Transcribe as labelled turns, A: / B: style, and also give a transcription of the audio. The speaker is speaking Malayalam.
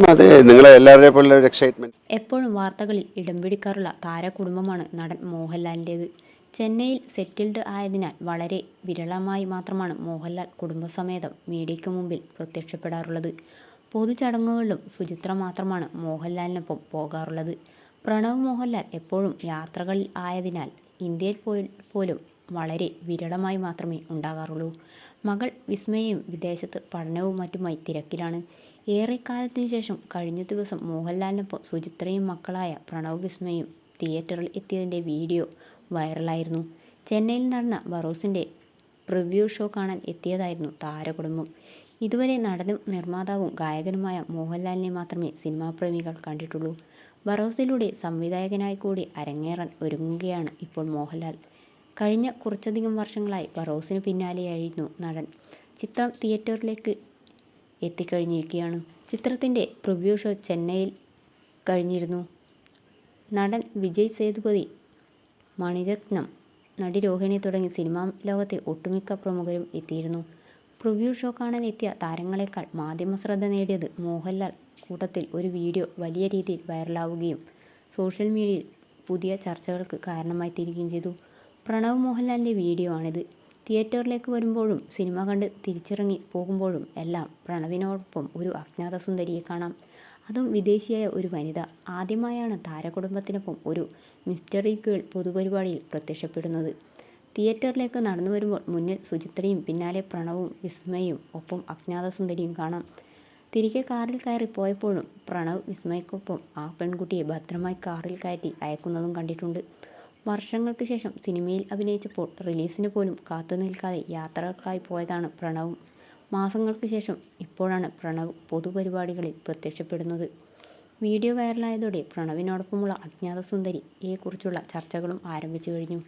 A: അതെ, നിങ്ങളെ എല്ലാവരെയും പോലെ ഒരു എക്സൈറ്റ്മെന്റ്.
B: എപ്പോഴും വാർത്തകളിൽ ഇടം പിടിക്കാറുള്ള താരകുടുംബമാണ് നടൻ മോഹൻലാലിൻ്റേത്. ചെന്നൈയിൽ സെറ്റിൽഡ് ആയതിനാൽ വളരെ വിരളമായി മാത്രമാണ് മോഹൻലാൽ കുടുംബസമേതം മീഡിയയ്ക്ക് മുമ്പിൽ പ്രത്യക്ഷപ്പെടാറുള്ളത്. പൊതുചടങ്ങുകളിലും സുചിത്ര മാത്രമാണ് മോഹൻലാലിനൊപ്പം പോകാറുള്ളത്. പ്രണവ് മോഹൻലാൽ എപ്പോഴും യാത്രകളിൽ ആയതിനാൽ ഇന്ത്യയിൽ പോലും വളരെ വിരളമായി മാത്രമേ ഉണ്ടാകാറുള്ളൂ. മകൾ വിസ്മയയും വിദേശത്ത് പഠനവും മറ്റുമായി തിരക്കിലാണ്. ഏറെക്കാലത്തിനു ശേഷം കഴിഞ്ഞ ദിവസം മോഹൻലാലിനൊപ്പം സുചിത്രയും മക്കളായ പ്രണവ് വിസ്മയും തിയേറ്ററിൽ എത്തിയതിൻ്റെ വീഡിയോ വൈറലായിരുന്നു. ചെന്നൈയിൽ നടന്ന ബറോസിൻ്റെ പ്രിവ്യൂ ഷോ കാണാൻ എത്തിയതായിരുന്നു താരകുടുംബം. ഇതുവരെ നടനും നിർമ്മാതാവും ഗായകനുമായ മോഹൻലാലിനെ മാത്രമേ സിനിമാപ്രേമികൾ കണ്ടിട്ടുള്ളൂ. ബറോസിലൂടെ സംവിധായകനായി കൂടി അരങ്ങേറാൻ ഒരുങ്ങുകയാണ് ഇപ്പോൾ മോഹൻലാൽ. കഴിഞ്ഞ കുറച്ചധികം വർഷങ്ങളായി ബറോസിന് പിന്നാലെയായിരുന്നു നടൻ. ചിത്രം തിയേറ്ററിലേക്ക് എത്തിക്കഴിഞ്ഞിരിക്കുകയാണ്. ചിത്രത്തിൻ്റെ പ്രിവ്യൂ ഷോ ചെന്നൈയിൽ കഴിഞ്ഞിരുന്നു. നടൻ വിജയ് സേതുപതി, മണിരത്നം, നടി രോഹിണി തുടങ്ങി സിനിമാ ലോകത്തെ ഒട്ടുമിക്ക പ്രമുഖരും എത്തിയിരുന്നു. പ്രിവ്യൂ ഷോ കാണാൻ എത്തിയ താരങ്ങളെക്കാൾ മാധ്യമ ശ്രദ്ധ നേടിയത് മോഹൻലാൽ. കൂട്ടത്തിൽ ഒരു വീഡിയോ വലിയ രീതിയിൽ വൈറലാവുകയും സോഷ്യൽ മീഡിയയിൽ പുതിയ ചർച്ചകൾക്ക് കാരണമായി തീരുകയും ചെയ്തു. പ്രണവ് മോഹൻലാലിൻ്റെ വീഡിയോ ആണിത്. തിയേറ്ററിലേക്ക് വരുമ്പോഴും സിനിമ കണ്ട് തിരിച്ചിറങ്ങി പോകുമ്പോഴും എല്ലാം പ്രണവിനോടൊപ്പം ഒരു അജ്ഞാത സുന്ദരിയെ കാണാം. അതും വിദേശിയായ ഒരു വനിത. ആദ്യമായാണ് താരകുടുംബത്തിനൊപ്പം ഒരു മിസ്റ്ററി ഗേൾ പൊതുപരിപാടിയിൽ പ്രത്യക്ഷപ്പെടുന്നത്. തിയേറ്ററിലേക്ക് നടന്നു വരുമ്പോൾ മുന്നിൽ സുചിത്രയും പിന്നാലെ പ്രണവും വിസ്മയും ഒപ്പം അജ്ഞാത സുന്ദരിയും കാണാം. തിരികെ കാറിൽ കയറി പോയപ്പോഴും പ്രണവ് വിസ്മയ്ക്കൊപ്പം ആ പെൺകുട്ടിയെ ഭദ്രമായി കാറിൽ കയറ്റി അയക്കുന്നതും കണ്ടിട്ടുണ്ട്. വർഷങ്ങൾക്ക് ശേഷം സിനിമയിൽ അഭിനയിച്ചപ്പോൾ റിലീസിന് പോലും കാത്തുനിൽക്കാതെ യാത്രകൾക്കായി പോയതാണ് പ്രണവും. മാസങ്ങൾക്ക് ശേഷം ഇപ്പോഴാണ് പ്രണവ് പൊതുപരിപാടികളിൽ പ്രത്യക്ഷപ്പെടുന്നത്. വീഡിയോ വൈറലായതോടെ പ്രണവിനോടൊപ്പമുള്ള അജ്ഞാത സുന്ദരിയെ കുറിച്ചുള്ള ചർച്ചകളും ആരംഭിച്ചു കഴിഞ്ഞു.